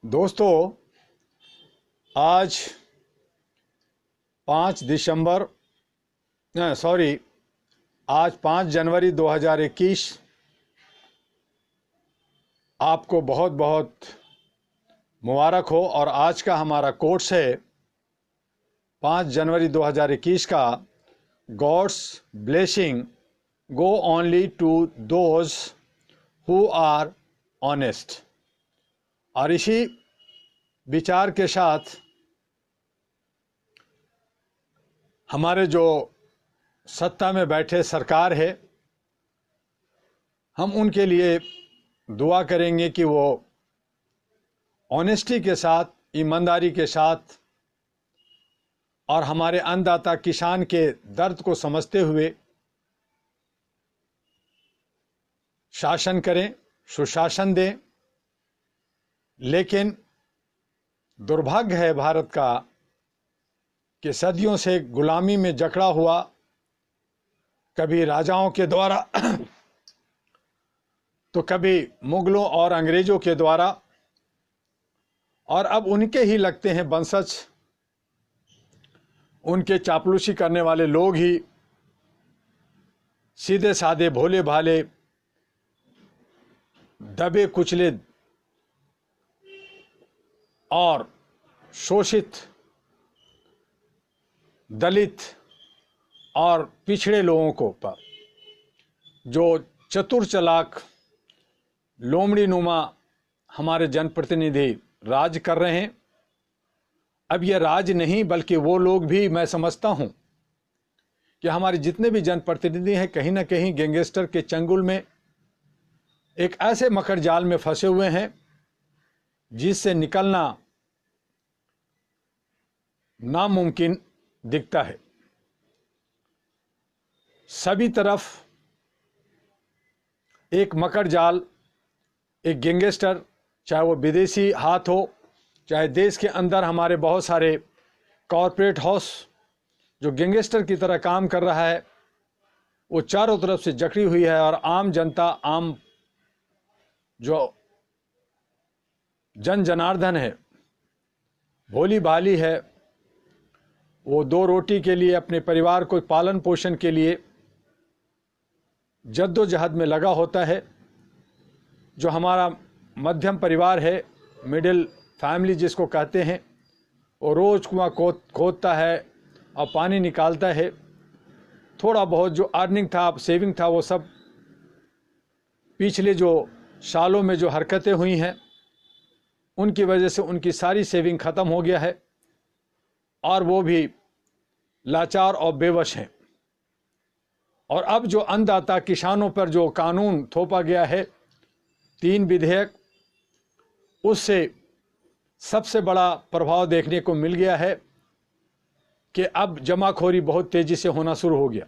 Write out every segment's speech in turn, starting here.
दोस्तों, आज 5 दिसंबर सॉरी आज 5 जनवरी 2021 आपको बहुत बहुत मुबारक हो। और आज का हमारा कोट्स है 5 जनवरी 2021 का, god's blessing go only to those who are honest. और इसी विचार के साथ हमारे जो सत्ता में बैठे सरकार है, हम उनके लिए दुआ करेंगे कि वो ऑनेस्टी के साथ, ईमानदारी के साथ और हमारे अन्नदाता किसान के दर्द को समझते हुए शासन करें, सुशासन दें। लेकिन दुर्भाग्य है भारत का कि सदियों से गुलामी में जकड़ा हुआ, कभी राजाओं के द्वारा तो कभी मुगलों और अंग्रेजों के द्वारा, और अब उनके ही लगते हैं वंशज, उनके चापलूसी करने वाले लोग ही सीधे साधे भोले भाले दबे कुचले और शोषित दलित और पिछड़े लोगों को पर जो चतुर चालाक लोमड़ी नुमा हमारे जनप्रतिनिधि राज कर रहे हैं। अब यह राज नहीं, बल्कि वो लोग भी, मैं समझता हूं कि हमारे जितने भी जनप्रतिनिधि हैं कहीं ना कहीं गैंगस्टर के चंगुल में, एक ऐसे मकर जाल में फंसे हुए हैं जिससे निकलना नामुमकिन दिखता है। सभी तरफ एक मकर जाल, एक गैंगस्टर, चाहे वो विदेशी हाथ हो, चाहे देश के अंदर हमारे बहुत सारे कॉरपोरेट हाउस जो गैंगस्टर की तरह काम कर रहा है, वो चारों तरफ से जकड़ी हुई है। और आम जनता, आम जो जन जनार्दन है, भोली भाली है, वो दो रोटी के लिए, अपने परिवार को पालन पोषण के लिए जद्दोजहद में लगा होता है। जो हमारा मध्यम परिवार है, मिडिल फैमिली जिसको कहते हैं, वो रोज़ कुआं खोदता है और पानी निकालता है। थोड़ा बहुत जो अर्निंग था, सेविंग था, वो सब पिछले जो सालों में जो हरकतें हुई हैं उनकी वजह से उनकी सारी सेविंग ख़त्म हो गया है और वो भी लाचार और बेवश हैं। और अब जो अन्नदाता किसानों पर जो कानून थोपा गया है, 3 विधेयक, उससे सबसे बड़ा प्रभाव देखने को मिल गया है कि अब जमाखोरी बहुत तेजी से होना शुरू हो गया।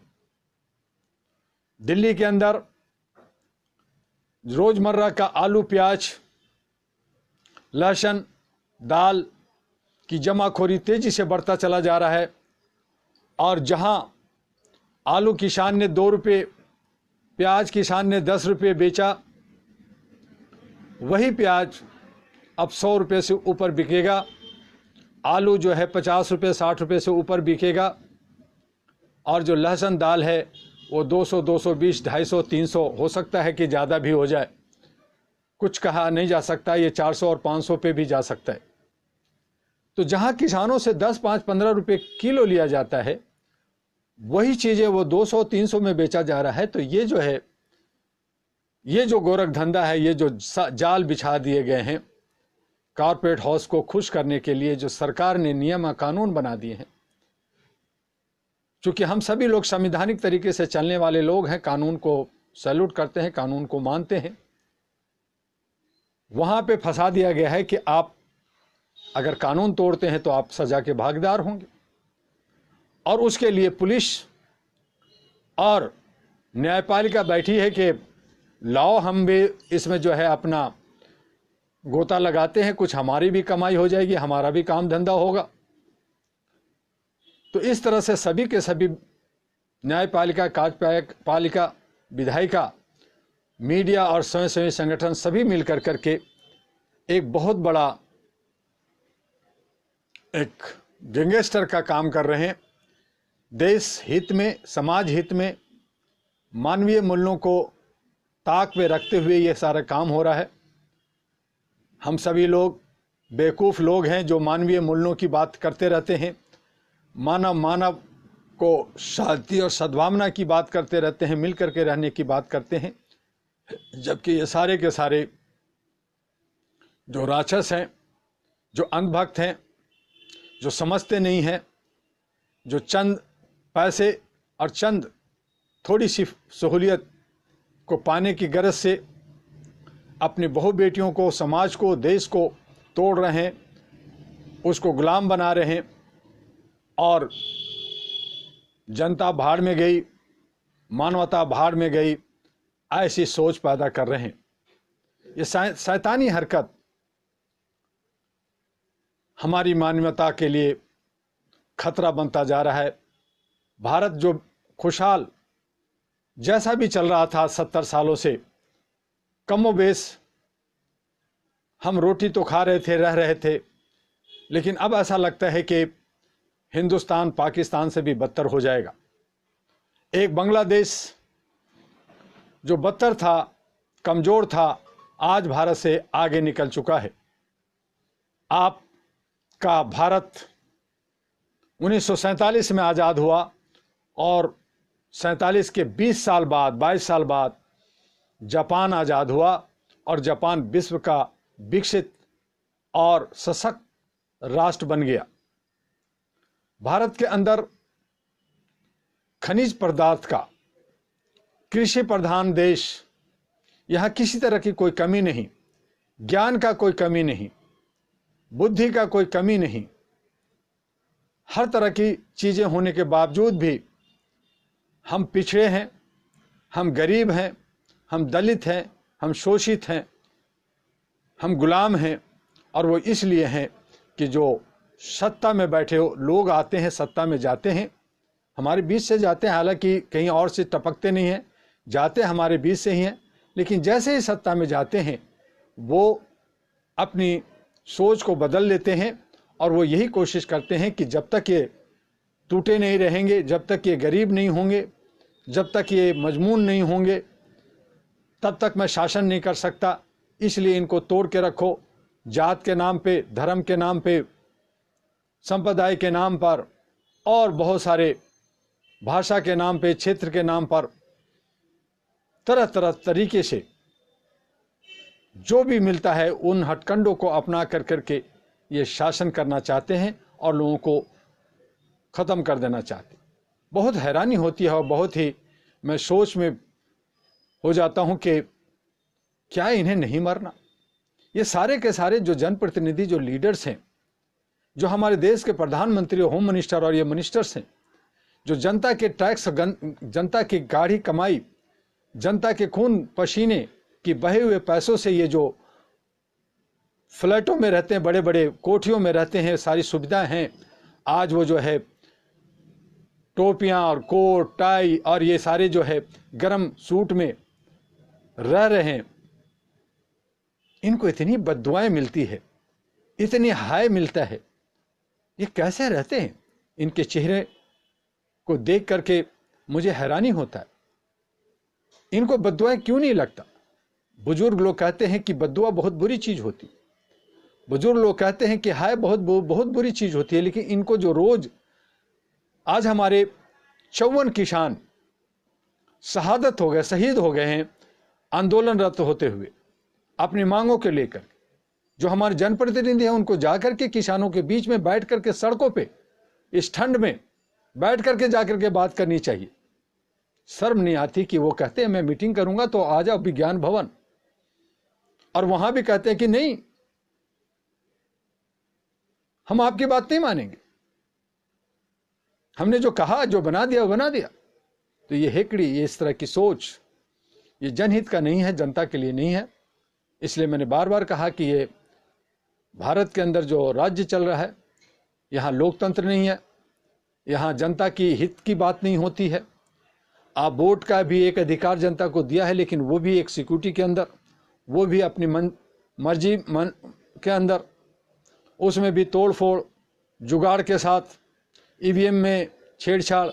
दिल्ली के अंदर रोजमर्रा का आलू, प्याज, लहसुन, दाल की जमाखोरी तेजी से बढ़ता चला जा रहा है। और जहां आलू किसान ने 2 रुपये, प्याज किसान ने 10 रुपये बेचा, वही प्याज अब 100 रुपये से ऊपर बिकेगा। आलू जो है 50 रुपये, 60 रुपये से ऊपर बिकेगा। और जो लहसुन दाल है वो 200, 220, 250, 300, हो सकता है कि ज़्यादा भी हो जाए, कुछ कहा नहीं जा सकता, ये 400 और 500 पे भी जा सकता है। तो जहां किसानों से 10, 5, 15 रुपये किलो लिया जाता है, वही चीज़ें वो 200, 300 में बेचा जा रहा है। तो ये जो है, ये जो गोरख धंधा है, ये जो जाल बिछा दिए गए हैं कॉरपोरेट हाउस को खुश करने के लिए, जो सरकार ने नियम कानून बना दिए हैं। चूँकि हम सभी लोग संवैधानिक तरीके से चलने वाले लोग हैं, कानून को सैल्यूट करते हैं, कानून को मानते हैं, वहाँ पे फंसा दिया गया है कि आप अगर कानून तोड़ते हैं तो आप सज़ा के भागीदार होंगे। और उसके लिए पुलिस और न्यायपालिका बैठी है कि लाओ हम भी इसमें जो है अपना गोता लगाते हैं, कुछ हमारी भी कमाई हो जाएगी, हमारा भी काम धंधा होगा। तो इस तरह से सभी के सभी न्यायपालिका, कार्यपालिका, विधायिका मीडिया और स्वयंसेवी संगठन सभी मिलकर करके एक बहुत बड़ा एक गैंगस्टर का काम कर रहे हैं। देश हित में, समाज हित में, मानवीय मूल्यों को ताक पे रखते हुए ये सारा काम हो रहा है। हम सभी लोग बेवकूफ़ लोग हैं जो मानवीय मूल्यों की बात करते रहते हैं, मानव को शांति और सद्भावना की बात करते रहते हैं, मिल करके रहने की बात करते हैं, जबकि ये सारे के सारे जो राक्षस हैं, जो अंधभक्त हैं, जो समझते नहीं हैं, जो चंद पैसे और चंद थोड़ी सी सहूलियत को पाने की गरज से अपनी बहु बेटियों को, समाज को, देश को तोड़ रहे हैं, उसको गुलाम बना रहे हैं और जनता भाड़ में गई, मानवता भाड़ में गई, ऐसी सोच पैदा कर रहे हैं। ये शैतानी हरकत हमारी मानवता के लिए खतरा बनता जा रहा है। भारत जो खुशहाल जैसा भी चल रहा था 70 सालों से, कमोबेश हम रोटी तो खा रहे थे, रह रहे थे, लेकिन अब ऐसा लगता है कि हिंदुस्तान पाकिस्तान से भी बदतर हो जाएगा। एक बांग्लादेश जो बदतर था, कमज़ोर था, आज भारत से आगे निकल चुका है। आपका भारत 1947 में आज़ाद हुआ और 47 के 20 साल बाद, 22 साल बाद जापान आज़ाद हुआ और जापान विश्व का विकसित और सशक्त राष्ट्र बन गया। भारत के अंदर खनिज पदार्थ का, कृषि प्रधान देश, यहाँ किसी तरह की कोई कमी नहीं, ज्ञान का कोई कमी नहीं, बुद्धि का कोई कमी नहीं। हर तरह की चीज़ें होने के बावजूद भी हम पिछड़े हैं, हम गरीब हैं, हम दलित हैं, हम शोषित हैं, हम गुलाम हैं। और वो इसलिए हैं कि जो सत्ता में बैठे हो लोग आते हैं, सत्ता में जाते हैं, हमारे बीच से जाते हैं, हालांकि कहीं और से टपकते नहीं हैं, जाते हमारे बीच से ही हैं, लेकिन जैसे ही सत्ता में जाते हैं वो अपनी सोच को बदल लेते हैं और वो यही कोशिश करते हैं कि जब तक ये टूटे नहीं रहेंगे, जब तक ये गरीब नहीं होंगे, जब तक ये मजमून नहीं होंगे, तब तक मैं शासन नहीं कर सकता, इसलिए इनको तोड़ के रखो। जात के नाम पे, धर्म के नाम पे, संप्रदाय के नाम पर और बहुत सारे भाषा के नाम पे, क्षेत्र के नाम पर तरह तरह तरीके से जो भी मिलता है उन हथकंडों को अपना कर करके ये शासन करना चाहते हैं और लोगों को ख़त्म कर देना चाहते हैं। बहुत हैरानी होती है और बहुत ही मैं सोच में हो जाता हूं कि क्या इन्हें नहीं मरना। ये सारे के सारे जो जनप्रतिनिधि, जो लीडर्स हैं, जो हमारे देश के प्रधानमंत्री, होम मिनिस्टर और ये मिनिस्टर्स हैं, जो जनता के टैक्स, जनता की गाढ़ी कमाई, जनता के खून पसीने की बहे हुए पैसों से ये जो फ्लैटों में रहते हैं, बड़े बड़े कोठियों में रहते हैं, सारी सुविधाएं हैं, आज वो जो है टोपियां और कोट टाई और ये सारे जो है गरम सूट में रह रहे हैं, इनको इतनी बद्दुआएं मिलती है, इतनी हाय मिलता है, ये कैसे रहते हैं? इनके चेहरे को देख करके मुझे हैरानी होता है। इनको बद्दुआएं क्यों नहीं लगता? बुजुर्ग लोग कहते हैं कि बद्दुआ बहुत बुरी चीज होती, बुजुर्ग लोग कहते हैं कि हाय बहुत बुरी चीज होती है, लेकिन इनको जो रोज आज हमारे 54 किसान शहादत हो गए, शहीद हो गए हैं आंदोलनरत होते हुए अपनी मांगों के लेकर, जो हमारे जनप्रतिनिधि हैं उनको जाकर के किसानों के बीच में बैठ करके सड़कों पे इस ठंड में बैठ करके जाकर के बात करनी चाहिए। शर्म नहीं आती कि वो कहते हैं मैं मीटिंग करूंगा तो आ जाओ विज्ञान भवन, और वहां भी कहते हैं कि नहीं, हम आपकी बात नहीं मानेंगे, हमने जो कहा, जो बना दिया वो बना दिया। तो ये हेकड़ी, ये इस तरह की सोच, ये जनहित का नहीं है, जनता के लिए नहीं है। इसलिए मैंने बार बार कहा कि ये भारत के अंदर जो राज्य चल रहा है, यहाँ लोकतंत्र नहीं है, यहाँ जनता की हित की बात नहीं होती है। वोट का भी एक अधिकार जनता को दिया है, लेकिन वो भी एक सिक्योरिटी के अंदर, वो भी अपनी मर्जी के अंदर, उसमें भी तोड़ फोड़, जुगाड़ के साथ, ईवीएम में छेड़छाड़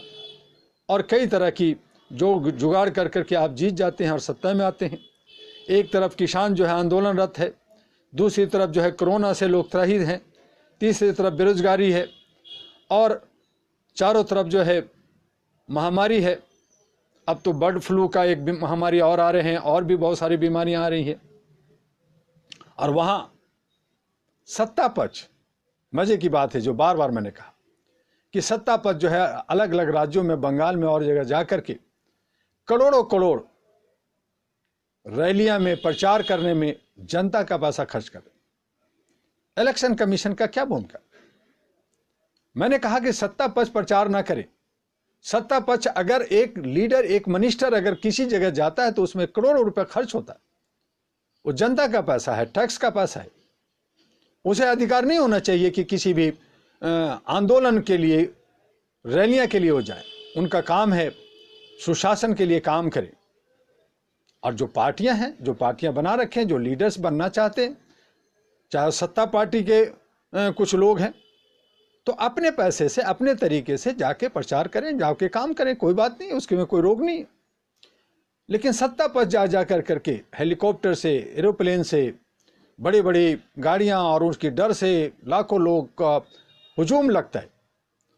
और कई तरह की जो जुगाड़ कर करके आप जीत जाते हैं और सत्ता में आते हैं। एक तरफ किसान जो है आंदोलनरत है, दूसरी तरफ जो है कोरोना से लोग त्राहित हैं, तीसरी तरफ बेरोजगारी है और चारों तरफ जो है महामारी है। अब तो बर्ड फ्लू का एक महामारी और आ रहे हैं, और भी बहुत सारी बीमारियां आ रही हैं। और वहां सत्ता पक्ष, मजे की बात है जो बार बार मैंने कहा कि सत्ता पक्ष जो है अलग अलग राज्यों में, बंगाल में और जगह जाकर के करोड़ों करोड़ रैलियां में प्रचार करने में जनता का पैसा खर्च कर। इलेक्शन कमीशन का क्या भूमिका? मैंने कहा कि सत्ता पक्ष प्रचार ना करे। सत्ता पक्ष अगर एक लीडर, एक मिनिस्टर अगर किसी जगह जाता है तो उसमें करोड़ों रुपए खर्च होता है। वो जनता का पैसा है, टैक्स का पैसा है। उसे अधिकार नहीं होना चाहिए कि किसी भी आंदोलन के लिए, रैलियां के लिए हो जाए। उनका काम है सुशासन के लिए काम करें। और जो पार्टियां हैं, जो पार्टियां बना रखे हैं, जो लीडर्स बनना चाहते हैं, चाहे सत्ता पार्टी के कुछ लोग हैं, तो अपने पैसे से, अपने तरीके से जाके प्रचार करें, जाके काम करें, कोई बात नहीं, उसके में कोई रोक नहीं। लेकिन सत्ता पर जा कर करके हेलीकॉप्टर से, एरोप्लेन से, बड़ी बड़ी गाड़ियां और उसकी डर से लाखों लोग का हुजूम लगता है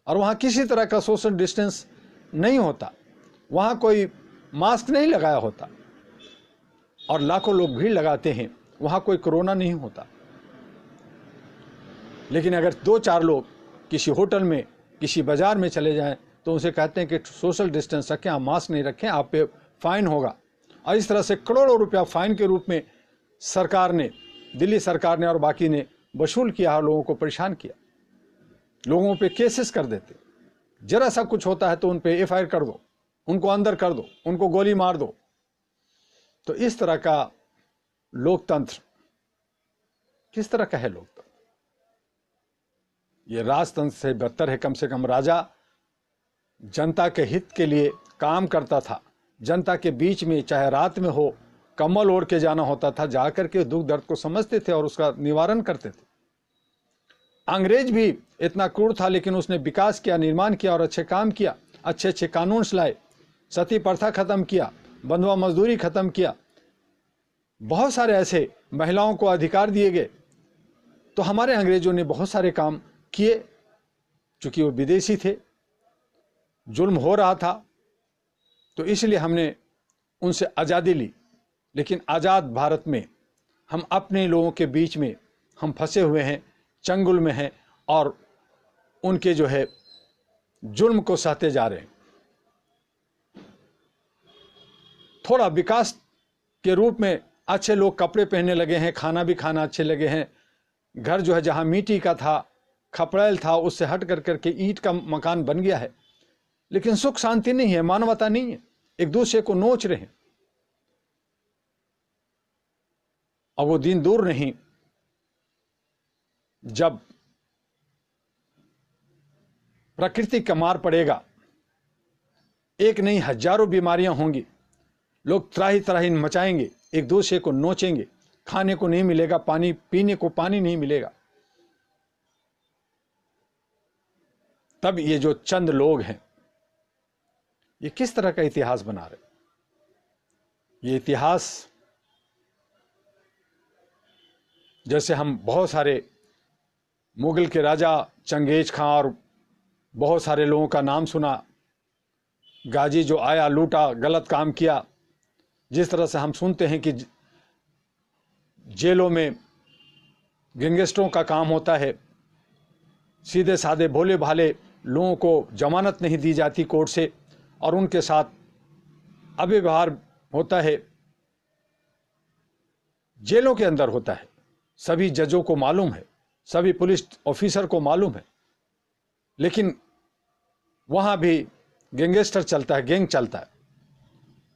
और वहाँ किसी तरह का सोशल डिस्टेंस नहीं होता, वहाँ कोई मास्क नहीं लगाया होता और लाखों लोग भीड़ लगाते हैं, वहाँ कोई कोरोना नहीं होता। लेकिन अगर 2-4 लोग किसी होटल में, किसी बाजार में चले जाएं तो उनसे कहते हैं कि सोशल डिस्टेंस रखें, आप मास्क नहीं रखें, आप पे फाइन होगा। और इस तरह से करोड़ों रुपया फाइन के रूप में सरकार ने, दिल्ली सरकार ने और बाकी ने वसूल किया, लोगों को परेशान किया, लोगों पे केसेस कर देते। जरा सा कुछ होता है तो उन पे एफआईआर कर दो, उनको अंदर कर दो, उनको गोली मार दो। तो इस तरह का लोकतंत्र किस तरह का है? लोकतंत्र ये राजतंत्र से बेहतर है। कम से कम राजा जनता के हित के लिए काम करता था, जनता के बीच में, चाहे रात में हो, कम्बल ओढ़ के जाना होता था, जाकर के दुख दर्द को समझते थे और उसका निवारण करते थे। अंग्रेज भी इतना क्रूर था, लेकिन उसने विकास किया, निर्माण किया और अच्छे काम किया, अच्छे अच्छे कानून लाए, सती प्रथा खत्म किया, बंधुआ मजदूरी खत्म किया, बहुत सारे ऐसे महिलाओं को अधिकार दिए गए। तो हमारे अंग्रेजों ने बहुत सारे काम किए, चूंकि वो विदेशी थे, जुल्म हो रहा था, तो इसलिए हमने उनसे आज़ादी ली। लेकिन आज़ाद भारत में हम अपने लोगों के बीच में हम फंसे हुए हैं, चंगुल में हैं और उनके जो है जुल्म को सहते जा रहे हैं। थोड़ा विकास के रूप में अच्छे लोग कपड़े पहनने लगे हैं, खाना भी खाना अच्छे लगे हैं, घर जो है जहां मिट्टी का था, खपड़ैल था, उससे हट कर करके ईंट का मकान बन गया है। लेकिन सुख शांति नहीं है, मानवता नहीं है, एक दूसरे को नोच रहे हैं। और वो दिन दूर नहीं जब प्रकृति का मार पड़ेगा, एक नहीं हजारों बीमारियां होंगी, लोग त्राही त्राही मचाएंगे, एक दूसरे को नोचेंगे, खाने को नहीं मिलेगा, पानी पीने को पानी नहीं मिलेगा। तब ये जो चंद लोग हैं, ये किस तरह का इतिहास बना रहे? ये इतिहास जैसे हम बहुत सारे मुगल के राजा चंगेज खां और बहुत सारे लोगों का नाम सुना, गाजी जो आया, लूटा, गलत काम किया। जिस तरह से हम सुनते हैं कि जेलों में गैंगस्टरों का काम होता है, सीधे साधे भोले भाले लोगों को जमानत नहीं दी जाती कोर्ट से और उनके साथ अव्यवहार होता है, जेलों के अंदर होता है। सभी जजों को मालूम है, सभी पुलिस ऑफिसर को मालूम है, लेकिन वहां भी गैंगस्टर चलता है, गैंग चलता है।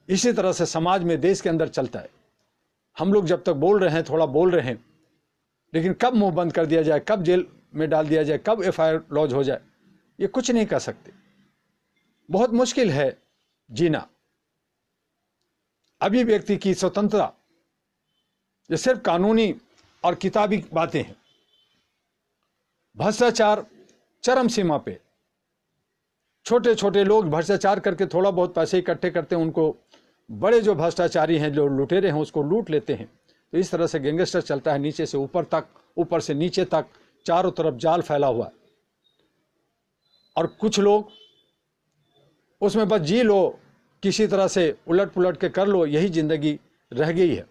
इसी तरह से समाज में, देश के अंदर चलता है। हम लोग जब तक बोल रहे हैं, थोड़ा बोल रहे हैं, लेकिन कब मुंह बंद कर दिया जाए, कब जेल में डाल दिया जाए, कब एफआईआर लॉन्च हो जाए, ये कुछ नहीं कर सकते। बहुत मुश्किल है जीना, अभिव्यक्ति की स्वतंत्रता, ये सिर्फ कानूनी और किताबी बातें हैं। भ्रष्टाचार चरम सीमा पे, छोटे छोटे लोग भ्रष्टाचार करके थोड़ा बहुत पैसे इकट्ठे करते हैं, उनको बड़े जो भ्रष्टाचारी हैं, जो लुटेरे हैं, उसको लूट लेते हैं। तो इस तरह से गैंगस्टर चलता है, नीचे से ऊपर तक, ऊपर से नीचे तक, चारों तरफ जाल फैला हुआ है। और कुछ लोग उसमें बस जी लो, किसी तरह से उलट पुलट के कर लो, यही जिंदगी रह गई है।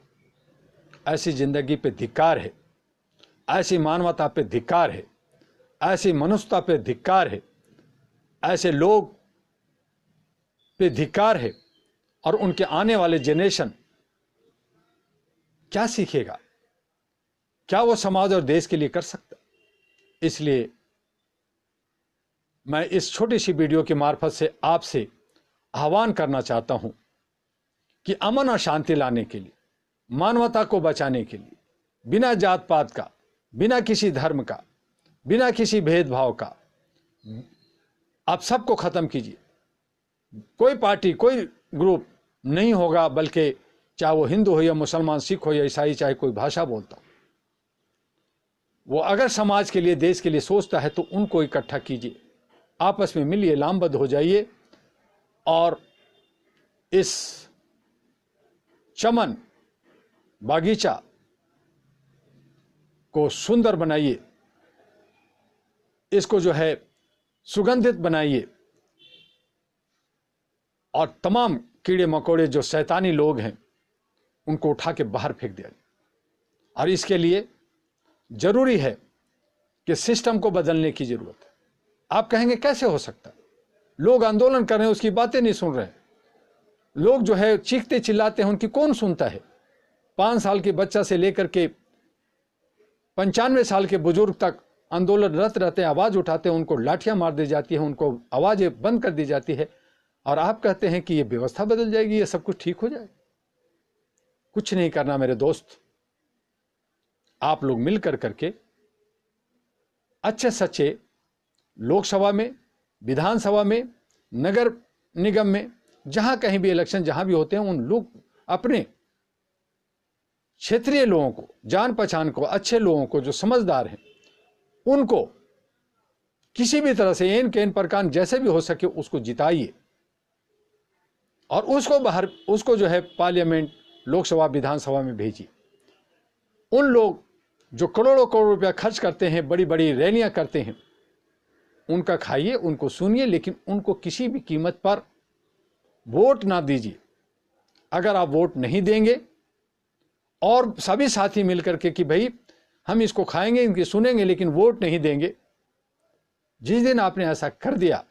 ऐसी जिंदगी पे धिक्कार है, ऐसी मानवता पे धिक्कार है, ऐसी मनुष्यता पे धिक्कार है, ऐसे लोग पे धिक्कार है। और उनके आने वाले जनरेशन क्या सीखेगा? क्या वो समाज और देश के लिए कर सकता? इसलिए मैं इस छोटी सी वीडियो के मार्फत से आपसे आह्वान करना चाहता हूं कि अमन और शांति लाने के लिए, मानवता को बचाने के लिए, बिना जात पात का, बिना किसी धर्म का, बिना किसी भेदभाव का, आप सबको खत्म कीजिए। कोई पार्टी, कोई ग्रुप नहीं होगा, बल्कि चाहे वो हिंदू हो या मुसलमान, सिख हो या ईसाई, चाहे कोई भाषा बोलता हो, वो अगर समाज के लिए, देश के लिए सोचता है तो उनको इकट्ठा कीजिए, आपस में मिलिए, लामबद्ध हो जाइए और इस चमन बागीचा को सुंदर बनाइए, इसको जो है सुगंधित बनाइए और तमाम कीड़े मकोड़े जो शैतानी लोग हैं उनको उठा के बाहर फेंक दिया। और इसके लिए जरूरी है कि सिस्टम को बदलने की जरूरत है। आप कहेंगे कैसे हो सकता है? लोग आंदोलन कर रहे हैं, उसकी बातें नहीं सुन रहे। लोग जो है चीखते चिल्लाते हैं, उनकी कौन सुनता है? 5 साल के बच्चा से लेकर के 95 साल के बुजुर्ग तक आंदोलनरत रहते हैं, आवाज उठाते हैं, उनको लाठियां मार दी जाती है, उनको आवाजें बंद कर दी जाती है। और आप कहते हैं कि ये व्यवस्था बदल जाएगी, ये सब कुछ ठीक हो जाएगा। कुछ नहीं करना मेरे दोस्त, आप लोग मिलकर करके अच्छे सच्चे लोकसभा में, विधानसभा में, नगर निगम में, जहां कहीं भी इलेक्शन जहां भी होते हैं, उन लोग अपने क्षेत्रीय लोगों को, जान पहचान को, अच्छे लोगों को जो समझदार हैं, उनको किसी भी तरह से एन केन प्रकार जैसे भी हो सके उसको जिताइए और उसको बाहर, उसको जो है पार्लियामेंट, लोकसभा, विधानसभा में भेजिए। उन लोग जो करोड़ों करोड़ रुपया खर्च करते हैं, बड़ी बड़ी रैलियां करते हैं, उनका खाइए, उनको सुनिए, लेकिन उनको किसी भी कीमत पर वोट ना दीजिए। अगर आप वोट नहीं देंगे और सभी साथी मिलकर के कि भाई हम इसको खाएंगे, इनकी सुनेंगे, लेकिन वोट नहीं देंगे, जिस दिन आपने ऐसा कर दिया,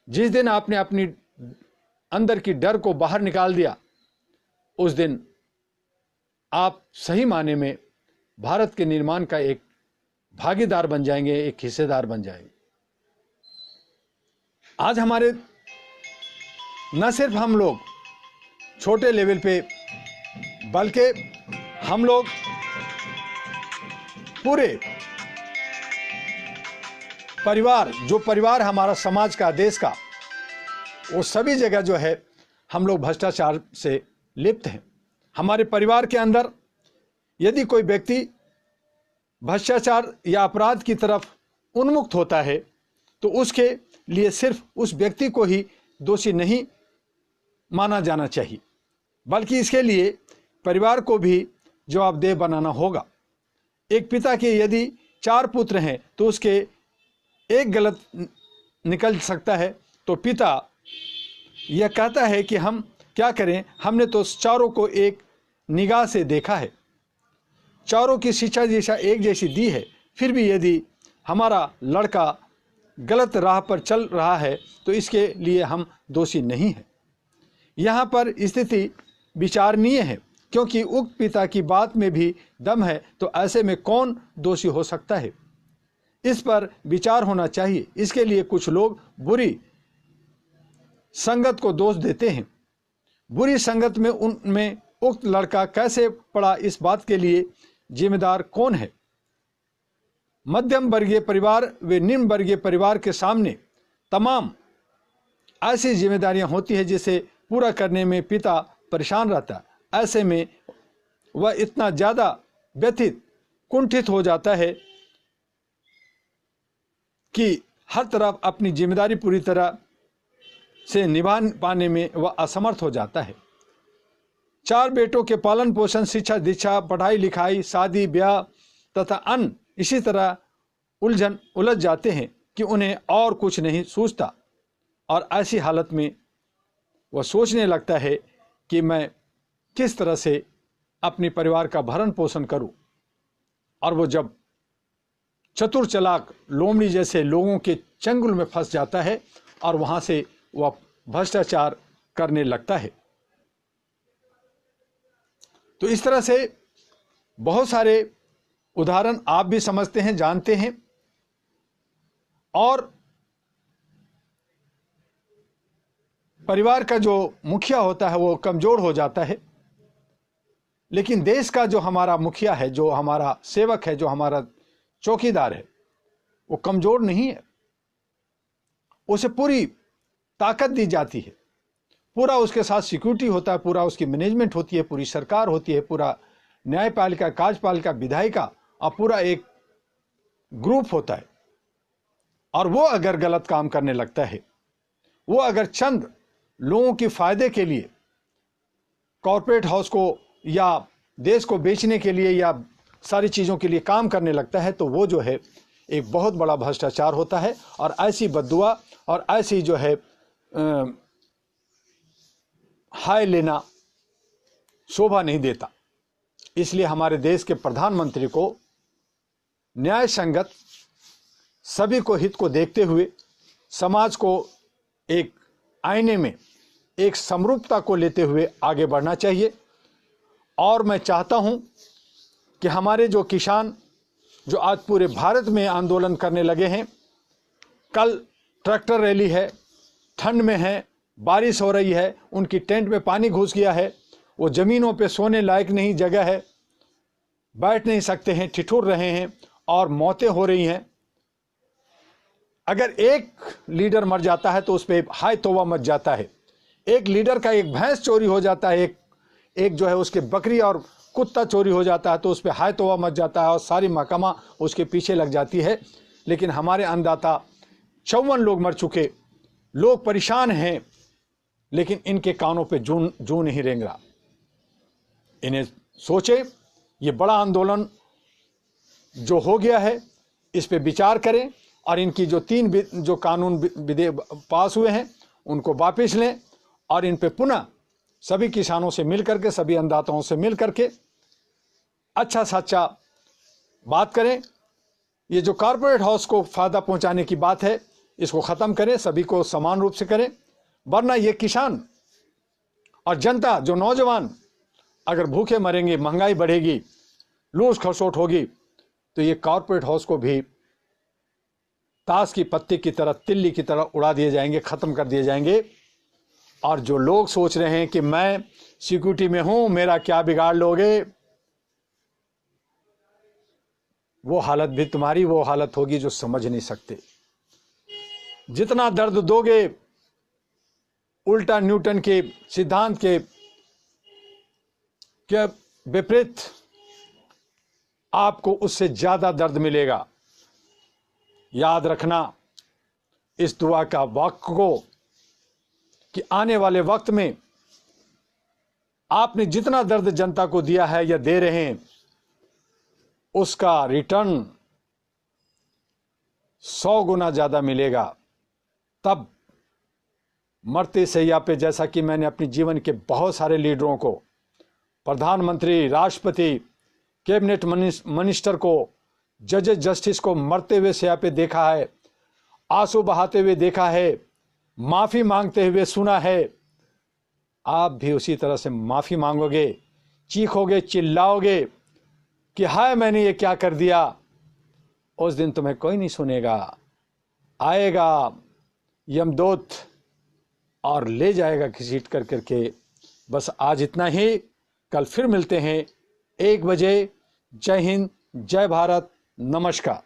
जिस दिन आपने अपनी अंदर की डर को बाहर निकाल दिया, उस दिन आप सही माने में भारत के निर्माण का एक भागीदार बन जाएंगे, एक हिस्सेदार बन जाएंगे। आज हमारे न सिर्फ हम लोग छोटे लेवल पे, बल्कि हम लोग पूरे परिवार, जो परिवार हमारा समाज का, देश का, वो सभी जगह जो है हम लोग भ्रष्टाचार से लिप्त हैं। हमारे परिवार के अंदर यदि कोई व्यक्ति भ्रष्टाचार या अपराध की तरफ उन्मुक्त होता है तो उसके लिए सिर्फ उस व्यक्ति को ही दोषी नहीं माना जाना चाहिए, बल्कि इसके लिए परिवार को भी जवाबदेह बनाना होगा। एक पिता के यदि 4 पुत्र हैं तो उसके एक गलत निकल सकता है तो पिता यह कहता है कि हम क्या करें, हमने तो चारों को एक निगाह से देखा है, चारों की शिक्षा दिशा एक जैसी दी है, फिर भी यदि हमारा लड़का गलत राह पर चल रहा है तो इसके लिए हम दोषी नहीं हैं। यहाँ पर स्थिति विचारणीय है, क्योंकि उक्त पिता की बात में भी दम है, तो ऐसे में कौन दोषी हो सकता है? इस पर विचार होना चाहिए। इसके लिए कुछ लोग बुरी संगत को दोष देते हैं। बुरी संगत में उनमें उक्त लड़का कैसे पड़ा, इस बात के लिए जिम्मेदार कौन है? मध्यम वर्गीय परिवार व निम्न वर्गीय परिवार के सामने तमाम ऐसी जिम्मेदारियां होती है जिसे पूरा करने में पिता परेशान रहता है। ऐसे में वह इतना ज़्यादा व्यथित कुंठित हो जाता है कि हर तरफ अपनी जिम्मेदारी पूरी तरह से निभा पाने में वह असमर्थ हो जाता है। 4 बेटों के पालन पोषण, शिक्षा दीक्षा, पढ़ाई लिखाई, शादी ब्याह तथा अन्य इसी तरह उलझ जाते हैं कि उन्हें और कुछ नहीं सूझता। और ऐसी हालत में वह सोचने लगता है कि मैं किस तरह से अपने परिवार का भरण पोषण करूं। और वो जब चतुर चालाक लोमड़ी जैसे लोगों के चंगुल में फंस जाता है और वहां से वह भ्रष्टाचार करने लगता है। तो इस तरह से बहुत सारे उदाहरण आप भी समझते हैं, जानते हैं। और परिवार का जो मुखिया होता है वो कमजोर हो जाता है, लेकिन देश का जो हमारा मुखिया है, जो हमारा सेवक है, जो हमारा चौकीदार है, वो कमजोर नहीं है। उसे पूरी ताकत दी जाती है, पूरा उसके साथ सिक्योरिटी होता है, पूरा उसकी मैनेजमेंट होती है, पूरी सरकार होती है, पूरा न्यायपालिका, कार्यपालिका, विधायिका और पूरा एक ग्रुप होता है। और वो अगर गलत काम करने लगता है, वो अगर चंद लोगों के फायदे के लिए कॉर्पोरेट हाउस को या देश को बेचने के लिए या सारी चीज़ों के लिए काम करने लगता है, तो वो जो है एक बहुत बड़ा भ्रष्टाचार होता है। और ऐसी बद्दुआ और ऐसी जो है हाय लेना शोभा नहीं देता। इसलिए हमारे देश के प्रधानमंत्री को न्याय संगत सभी को हित को देखते हुए समाज को एक आईने में एक समरूपता को लेते हुए आगे बढ़ना चाहिए। और मैं चाहता हूं कि हमारे जो किसान जो आज पूरे भारत में आंदोलन करने लगे हैं, कल ट्रैक्टर रैली है, ठंड में है, बारिश हो रही है, उनकी टेंट में पानी घुस गया है, वो ज़मीनों पे सोने लायक नहीं जगह है, बैठ नहीं सकते हैं, ठिठुर रहे हैं और मौतें हो रही हैं। अगर एक लीडर मर जाता है तो उस पर हाय तौबा मच जाता है। एक लीडर का एक भैंस चोरी हो जाता है, एक जो है उसके बकरी और कुत्ता चोरी हो जाता है तो उस पर हाय तौबा मच जाता है और सारी महकमा उसके पीछे लग जाती है। लेकिन हमारे अन्नदाता 54 लोग मर चुके, लोग परेशान हैं, लेकिन इनके कानों पे जूं नहीं रेंग रहा। इन्हें सोचे, ये बड़ा आंदोलन जो हो गया है इस पे विचार करें और इनकी जो 3 जो कानून पास हुए हैं उनको वापस लें और इन पे पुनः सभी किसानों से मिल करके, सभी अन्नदाताओं से मिल करके अच्छा सच्चा बात करें। ये जो कॉर्पोरेट हाउस को फायदा पहुंचाने की बात है इसको ख़त्म करें, सभी को समान रूप से करें। वरना ये किसान और जनता जो नौजवान अगर भूखे मरेंगे, महंगाई बढ़ेगी, लूट खसोट होगी, तो ये कॉर्पोरेट हाउस को भी ताश की पत्ती की तरह, तिल्ली की तरह उड़ा दिए जाएंगे, ख़त्म कर दिए जाएंगे। और जो लोग सोच रहे हैं कि मैं सिक्योरिटी में हूं, मेरा क्या बिगाड़ लोगे, वो हालत भी तुम्हारी वो हालत होगी जो समझ नहीं सकते। जितना दर्द दोगे उल्टा न्यूटन के सिद्धांत के विपरीत आपको उससे ज्यादा दर्द मिलेगा। याद रखना इस दुआ का वाक्य को कि आने वाले वक्त में आपने जितना दर्द जनता को दिया है या दे रहे हैं उसका रिटर्न 100 गुना ज्यादा मिलेगा। तब मरते सैया पे, जैसा कि मैंने अपने जीवन के बहुत सारे लीडरों को, प्रधानमंत्री, राष्ट्रपति, कैबिनेट मिनिस्टर को, जजेस जस्टिस को मरते हुए सैया पे देखा है, आंसू बहाते हुए देखा है, माफी मांगते हुए सुना है। आप भी उसी तरह से माफी मांगोगे, चीखोगे, चिल्लाओगे कि हाय मैंने ये क्या कर दिया। उस दिन तुम्हें कोई नहीं सुनेगा। आएगा यमदूत और ले जाएगा घसीट कर करके। बस आज इतना ही, कल फिर मिलते हैं 1 बजे। जय हिंद, जय भारत, नमस्कार।